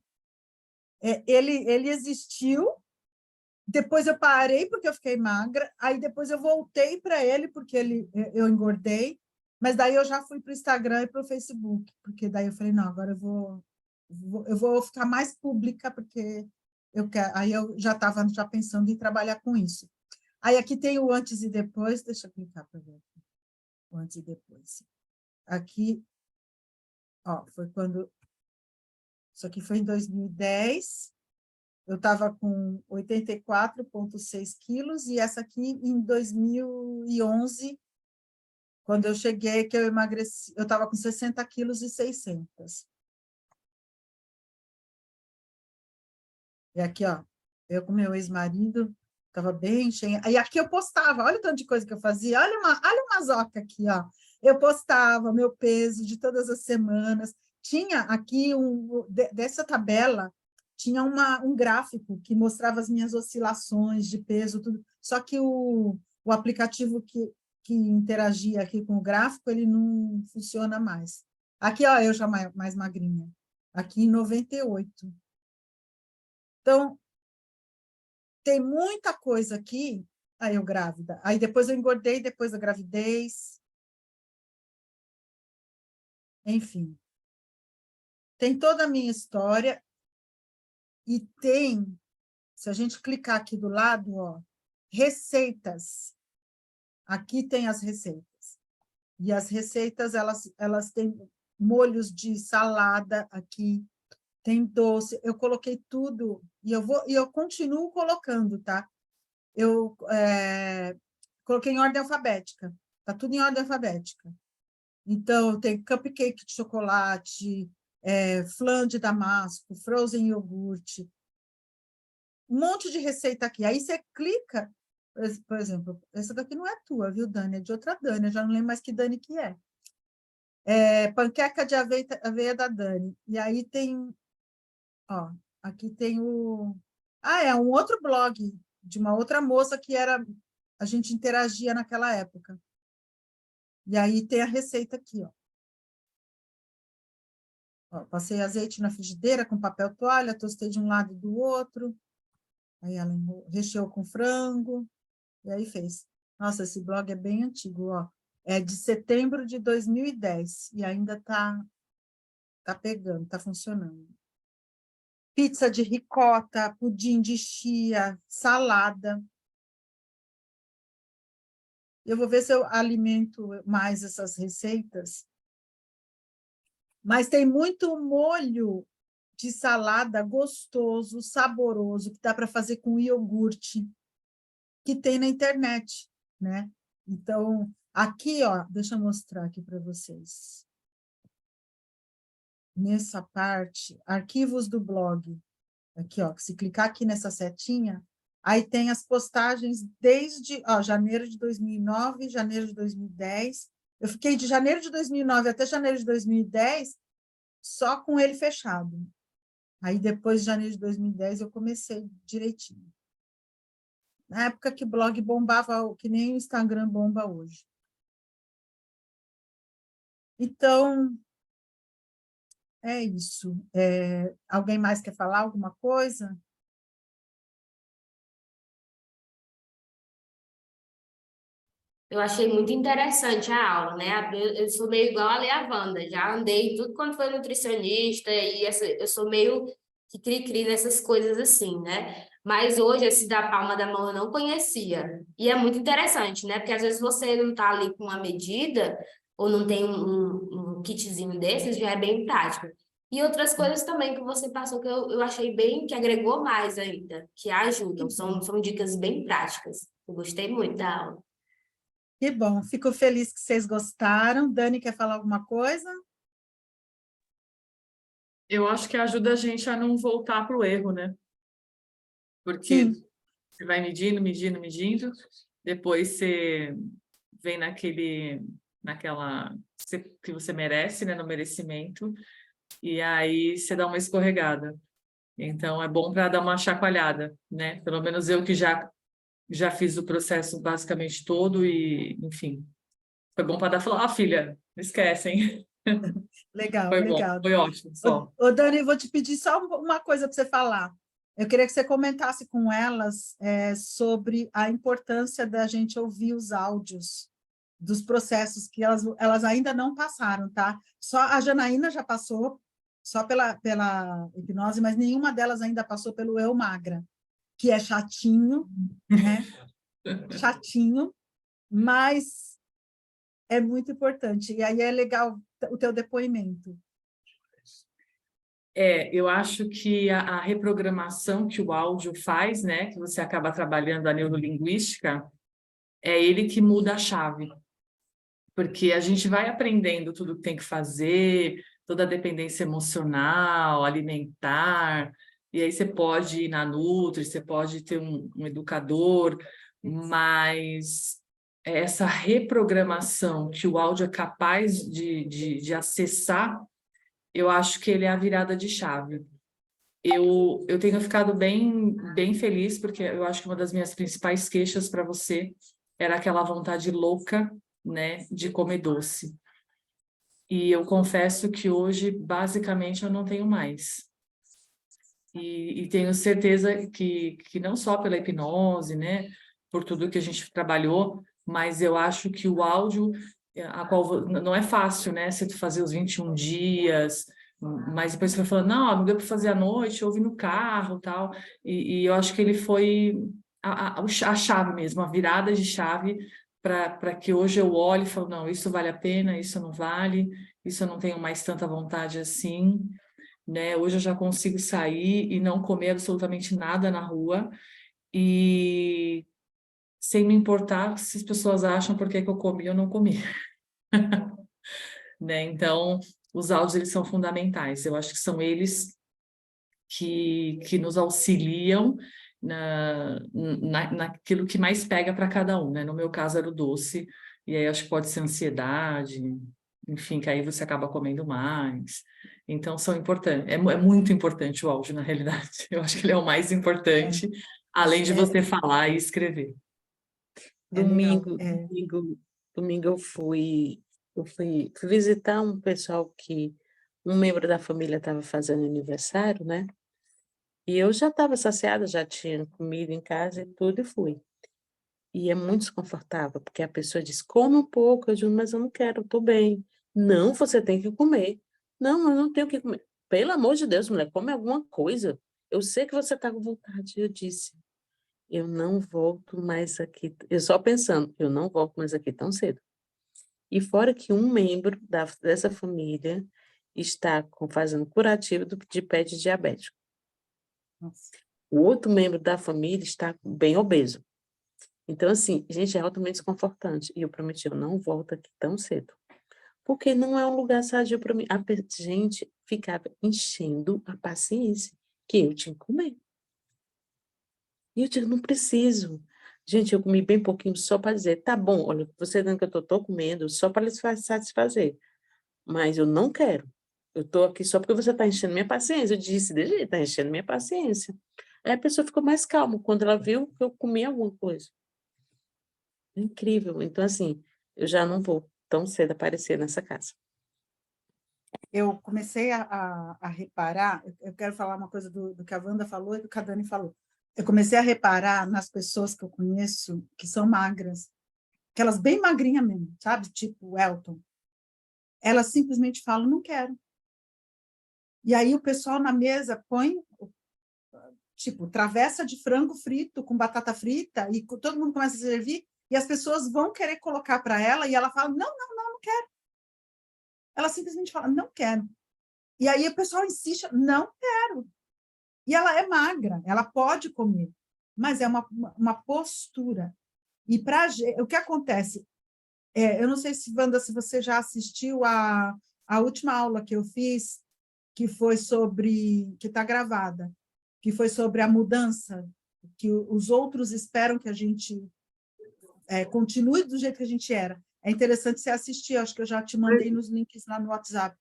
A: ele existiu, depois eu parei porque eu fiquei magra, aí depois eu voltei para ele porque eu engordei, mas daí eu já fui para o Instagram e para o Facebook, porque daí eu falei, não, agora eu vou ficar mais pública, porque eu quero, aí eu já estava já pensando em trabalhar com isso. Aí aqui tem o antes e depois, deixa eu clicar para ver aqui, o antes e depois. Aqui, ó, foi quando, isso aqui foi em 2010, eu estava com 84,6 quilos, e essa aqui em 2011, quando eu cheguei, que eu emagreci, eu estava com 60 quilos e 600. E aqui, ó, eu com meu ex-marido, estava bem cheia. E aqui eu postava, olha o tanto de coisa que eu fazia, olha uma zoca aqui, ó. Eu postava meu peso de todas as semanas. Tinha aqui, dessa tabela, tinha um gráfico que mostrava as minhas oscilações de peso, tudo. Só que o aplicativo que interagia aqui com o gráfico, ele não funciona mais. Aqui, ó, eu já mais magrinha. Aqui em 98. Então, tem muita coisa aqui. Aí eu grávida. Aí depois eu engordei, depois da gravidez. Enfim. Tem toda a minha história e tem, se a gente clicar aqui do lado, ó, receitas. Aqui tem as receitas. E as receitas, elas têm molhos de salada aqui, tem doce. Eu coloquei tudo e eu continuo colocando, tá? Eu coloquei em ordem alfabética. Tá tudo em ordem alfabética. Então, tem cupcake de chocolate, flan de damasco, frozen iogurte, um monte de receita aqui. Aí você clica, por exemplo, essa daqui não é tua, viu, Dani? É de outra Dani, eu já não lembro mais que Dani que é. Panqueca de aveia da Dani. E aí tem, ó, aqui tem o... Ah, é um outro blog de uma outra moça que a gente interagia naquela época. E aí tem a receita aqui, ó. Ó, passei azeite na frigideira com papel toalha, tostei de um lado e do outro. Aí ela recheou com frango, e aí fez. Nossa, esse blog é bem antigo, ó. É de setembro de 2010, e ainda tá pegando, tá funcionando. Pizza de ricota, pudim de chia, salada. Eu vou ver se eu alimento mais essas receitas. Mas tem muito molho de salada gostoso, saboroso, que dá para fazer com iogurte, que tem na internet, né? Então, aqui, ó, deixa eu mostrar aqui para vocês. Nessa parte, arquivos do blog. Aqui, ó, se clicar aqui nessa setinha, aí tem as postagens desde, ó, janeiro de 2009, janeiro de 2010. Eu fiquei de janeiro de 2009 até janeiro de 2010 só com ele fechado. Aí, depois de janeiro de 2010, eu comecei direitinho. Na época que o blog bombava, que nem o Instagram bomba hoje. Então, é isso. Alguém mais quer falar alguma coisa?
C: Eu achei muito interessante a aula, né? Eu sou meio igual a Lea Wanda, já andei em tudo quanto foi nutricionista, e eu sou meio que cri-cri nessas coisas assim, né? Mas hoje, esse da palma da mão eu não conhecia. E é muito interessante, né? Porque às vezes você não tá ali com uma medida, ou não tem um kitzinho desses, já é bem prático. E outras coisas também que você passou que eu achei bem, que agregou mais ainda, que
A: Que
C: ajudam,
A: bom.
C: são dicas bem práticas. Eu gostei muito da aula.
A: Que bom, fico feliz que vocês gostaram. Dani, quer falar alguma coisa?
D: Eu acho que ajuda a gente a não voltar para o erro, né? Porque
A: Sim,
D: você vai medindo, medindo, medindo, depois você vem naquela que você merece, né? No merecimento, e aí você dá uma escorregada. Então, é bom para dar uma chacoalhada, né? Pelo menos eu que já fiz o processo basicamente todo e, enfim, foi bom para dar falar, filha, não esquecem.
A: legal,
D: Foi bom,
A: legal.
D: foi ótimo, só.
A: Ô, Dani, eu vou te pedir só uma coisa para você falar. Eu queria que você comentasse com elas sobre a importância da gente ouvir os áudios dos processos que elas ainda não passaram, tá? Só a Janaína já passou, só pela hipnose, mas nenhuma delas ainda passou pelo Eu Magra, que é chatinho, né? Chatinho, mas é muito importante. E aí é legal o teu depoimento.
D: Eu acho que a reprogramação que o áudio faz, né, que você acaba trabalhando a neurolinguística, é ele que muda a chave, porque a gente vai aprendendo tudo que tem que fazer, toda a dependência emocional, alimentar, e aí você pode ir na Nutri, você pode ter um educador, mas essa reprogramação que o áudio é capaz de acessar, eu acho que ele é a virada de chave. Eu tenho ficado bem feliz, porque eu acho que uma das minhas principais queixas para você era aquela vontade louca, né, de comer doce. E eu confesso que hoje, basicamente, eu não tenho mais. E tenho certeza que não só pela hipnose, né, por tudo que a gente trabalhou, mas eu acho que o áudio, a qual não é fácil, né, você fazer os 21 dias, mas depois você vai falando, não, não deu para fazer à noite, ouvi no carro, tal, e eu acho que ele foi a chave mesmo, a virada de chave para que hoje eu olhe e falo, não, isso vale a pena, isso não vale, isso eu não tenho mais tanta vontade assim, né? Hoje eu já consigo sair e não comer absolutamente nada na rua e sem me importar se as pessoas acham por que que eu comi ou não comi, né? Então, os áudios, eles são fundamentais. Eu acho que são eles que nos auxiliam naquilo que mais pega para cada um, né? No meu caso era o doce, e aí acho que pode ser ansiedade, enfim, que aí você acaba comendo mais. Então, são importantes. É muito importante o áudio, na realidade. Eu acho que ele é o mais importante, além de você falar e escrever.
A: Legal.
B: Domingo eu fui visitar um pessoal que um membro da família estava fazendo aniversário, né? E eu já estava saciada, já tinha comida em casa e tudo, e fui. E é muito desconfortável, porque a pessoa diz, come um pouco, eu digo, mas eu não quero, eu estou bem. Não, você tem que comer. Não, eu não tenho que comer. Pelo amor de Deus, mulher, come alguma coisa. Eu sei que você está com vontade. Eu disse, eu não volto mais aqui. Eu só pensando, eu não volto mais aqui tão cedo. E fora que um membro dessa família está fazendo curativo de pé de diabético.
A: Nossa.
B: O outro membro da família está bem obeso. Então, assim, gente, é altamente desconfortante. E eu prometi, eu não volto aqui tão cedo. Porque não é um lugar sadio para mim. A gente ficava enchendo a paciência que eu tinha que comer. E eu digo, não preciso. Gente, eu comi bem pouquinho só para dizer, tá bom, olha, você dizendo que eu estou comendo só para lhes satisfazer. Mas eu não quero. Eu estou aqui só porque você está enchendo minha paciência. Eu disse, de jeito, está enchendo minha paciência. Aí a pessoa ficou mais calma quando ela viu que eu comi alguma coisa. Incrível. Então, assim, eu já não vou tão cedo aparecer nessa casa.
A: Eu comecei a reparar, eu quero falar uma coisa do que a Wanda falou e do que a Dani falou. Eu comecei a reparar nas pessoas que eu conheço que são magras, aquelas bem magrinhas mesmo, sabe? Tipo Elton. Elas simplesmente falam, não quero. E aí o pessoal na mesa põe, tipo, travessa de frango frito com batata frita e todo mundo começa a servir e as pessoas vão querer colocar para ela e ela fala, não quero. Ela simplesmente fala, não quero. E aí o pessoal insiste, não quero. E ela é magra, ela pode comer, mas é uma postura. E o que acontece? Eu não sei se, Wanda, se você já assistiu a última aula que eu fiz, que foi sobre, que está gravada, que foi sobre a mudança, que os outros esperam que a gente continue do jeito que a gente era. É interessante você assistir, acho que eu já te mandei nos links lá no WhatsApp.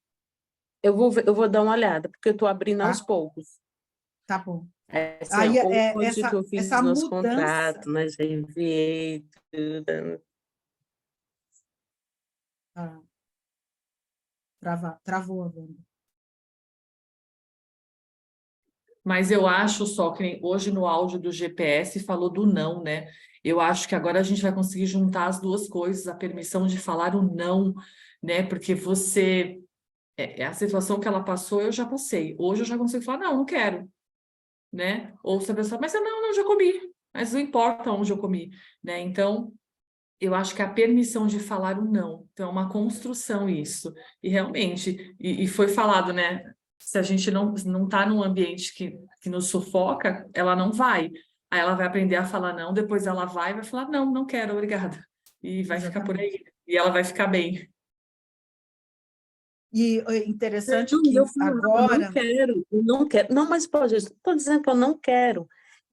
B: Eu vou dar uma olhada, porque eu estou abrindo aos poucos.
A: Tá bom.
B: Assim,
A: Aí,
B: hoje que eu fiz
A: essa
B: os nossos
A: mudança...
B: contratos, nós enviei tudo.
A: Travou a Wanda.
D: Mas eu acho só que hoje no áudio do GPS falou do não, né? Eu acho que agora a gente vai conseguir juntar as duas coisas, a permissão de falar o não, né? Porque você... a situação que ela passou, eu já passei. Hoje eu já consigo falar, não quero, né? Ou se a pessoa, mas eu não, já comi. Mas não importa onde eu comi, né? Então, eu acho que a permissão de falar o não. Então, é uma construção isso. E realmente, e foi falado, né? Se a gente não está num ambiente que nos sufoca, ela não vai. Aí ela vai aprender a falar não, depois ela vai falar, não quero, obrigada. E vai ficar por aí. E ela vai ficar bem.
A: E é interessante
B: Não,
A: que
B: eu falo,
A: agora...
B: eu não quero. Não, mas pode, estou dizendo que eu não quero.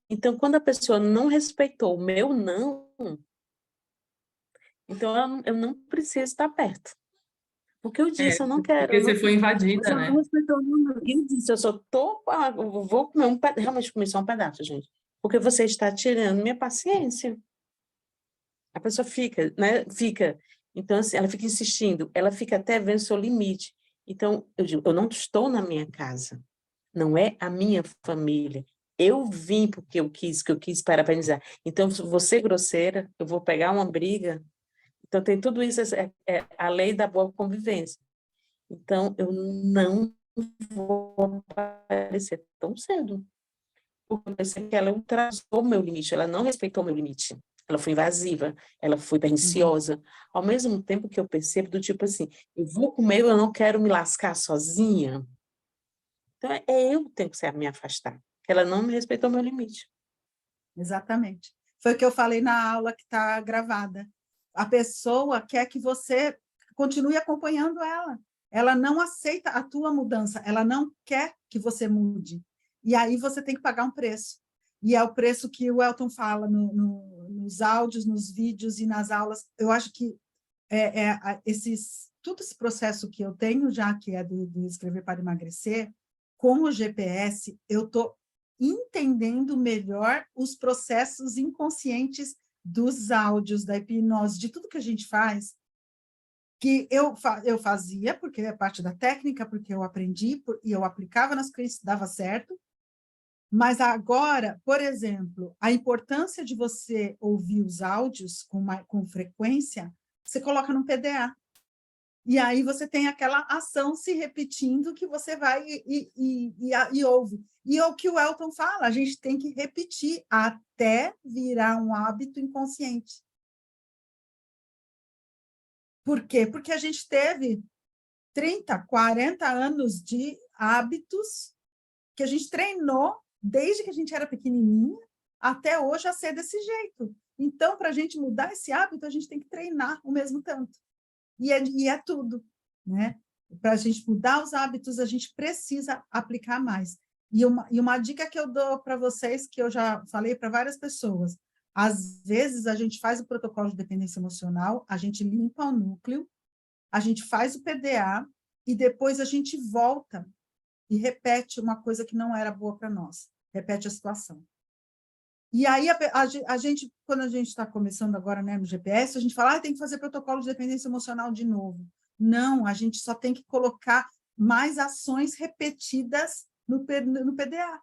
B: Então, quando a pessoa não respeitou o meu não, então eu não preciso estar perto. Porque eu disse, eu não quero.
D: Porque você foi invadida,
B: Você
D: né?
B: não respeitou o meu não. E eu disse, eu só estou... vou comer realmente comer só um pedaço, gente. Porque você está tirando minha paciência. A pessoa fica, né? Então, assim, ela fica insistindo, ela fica até vendo seu limite. Então, eu digo, eu não estou na minha casa, não é a minha família. Eu vim porque eu quis parabenizar. Então, se você grosseira, eu vou pegar uma briga. Então, tem tudo isso, é a lei da boa convivência. Então, eu não vou aparecer tão cedo. Porque eu pensei que ela ultrapassou o meu limite, ela não respeitou o meu limite. Ela foi invasiva, ela foi perniciosa. Ao mesmo tempo que eu percebo do tipo assim, eu vou comer, eu não quero me lascar sozinha. Então, eu que tenho que me afastar. Ela não me respeitou o meu limite.
A: Exatamente. Foi o que eu falei na aula que está gravada. A pessoa quer que você continue acompanhando ela. Ela não aceita a tua mudança, ela não quer que você mude. E aí você tem que pagar um preço. E é o preço que o Elton fala nos áudios, nos vídeos e nas aulas. Eu acho que todo esse processo que eu tenho já, que é do Escrever para Emagrecer, com o GPS, eu estou entendendo melhor os processos inconscientes dos áudios, da hipnose, de tudo que a gente faz, que eu fazia, porque é parte da técnica, porque eu aprendi, e eu aplicava nas clientes, dava certo, mas agora, por exemplo, a importância de você ouvir os áudios com frequência, você coloca no PDA. E aí você tem aquela ação se repetindo que você vai e ouve. E é o que o Elton fala, a gente tem que repetir até virar um hábito inconsciente. Por quê? Porque a gente teve 30, 40 anos de hábitos que a gente treinou desde que a gente era pequenininha até hoje a ser desse jeito. Então, para a gente mudar esse hábito, a gente tem que treinar o mesmo tanto. E é tudo, né? Para a gente mudar os hábitos, a gente precisa aplicar mais. E uma dica que eu dou para vocês, que eu já falei para várias pessoas, às vezes a gente faz o protocolo de dependência emocional, a gente limpa o núcleo, a gente faz o PDA e depois a gente volta e repete uma coisa que não era boa para nós, repete a situação. E aí, a gente, quando a gente está começando agora, né, no GPS, a gente fala, tem que fazer protocolo de dependência emocional de novo. Não, a gente só tem que colocar mais ações repetidas no PDA.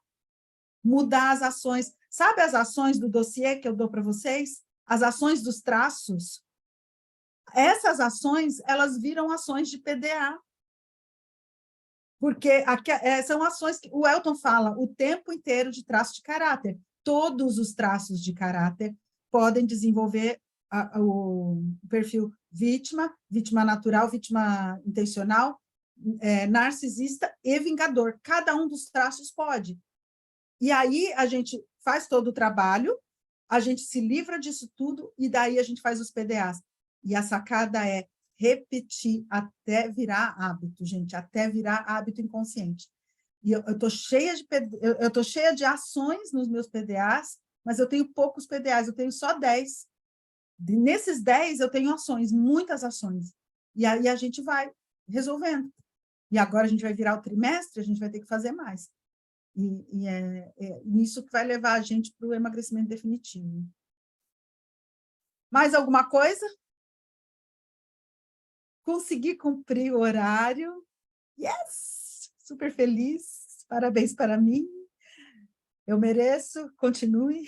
A: Mudar as ações. Sabe as ações do dossiê que eu dou para vocês? As ações dos traços? essas ações, elas viram ações de PDA. Porque são ações que o Elton fala o tempo inteiro de traço de caráter. Todos os traços de caráter podem desenvolver o perfil vítima, vítima natural, vítima intencional, narcisista e vingador. Cada um dos traços pode. E aí a gente faz todo o trabalho, a gente se livra disso tudo e daí a gente faz os PDAs. E a sacada é repetir até virar hábito, gente, até virar hábito inconsciente. E eu estou cheia de ações nos meus PDAs, mas eu tenho poucos PDAs, eu tenho só 10. Nesses 10, eu tenho ações, muitas ações. E aí a gente vai resolvendo. E agora a gente vai virar o trimestre, a gente vai ter que fazer mais. E é isso que vai levar a gente para o emagrecimento definitivo. Mais alguma coisa? Consegui cumprir o horário. Yes! Super feliz. Parabéns para mim. Eu mereço. Continue.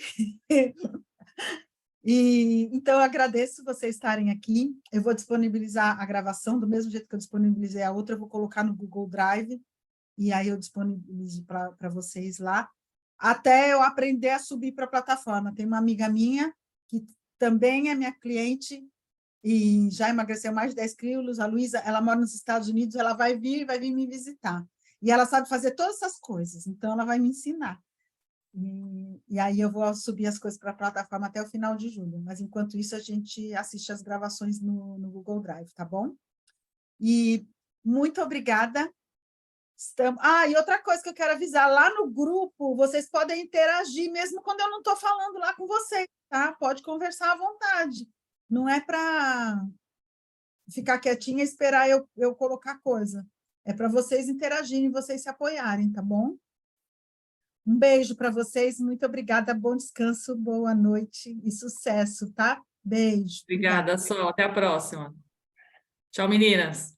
A: Então, eu agradeço vocês estarem aqui. Eu vou disponibilizar a gravação, do mesmo jeito que eu disponibilizei a outra, eu vou colocar no Google Drive, e aí eu disponibilizo para vocês lá, até eu aprender a subir para a plataforma. Tem uma amiga minha, que também é minha cliente, e já emagreceu mais de 10 quilos, a Luísa, ela mora nos Estados Unidos, ela vai vir me visitar. E ela sabe fazer todas essas coisas, então ela vai me ensinar. E aí eu vou subir as coisas para a plataforma até o final de julho. Mas, enquanto isso, a gente assiste as gravações no Google Drive, tá bom? E muito obrigada. E outra coisa que eu quero avisar, lá no grupo, vocês podem interagir, mesmo quando eu não estou falando lá com vocês, tá? Pode conversar à vontade. Não é para ficar quietinha e esperar eu colocar coisa. É para vocês interagirem, vocês se apoiarem, tá bom? Um beijo para vocês, muito obrigada, bom descanso, boa noite e sucesso, tá? Beijo.
D: Obrigada, Sol. Até a próxima. Tchau, meninas.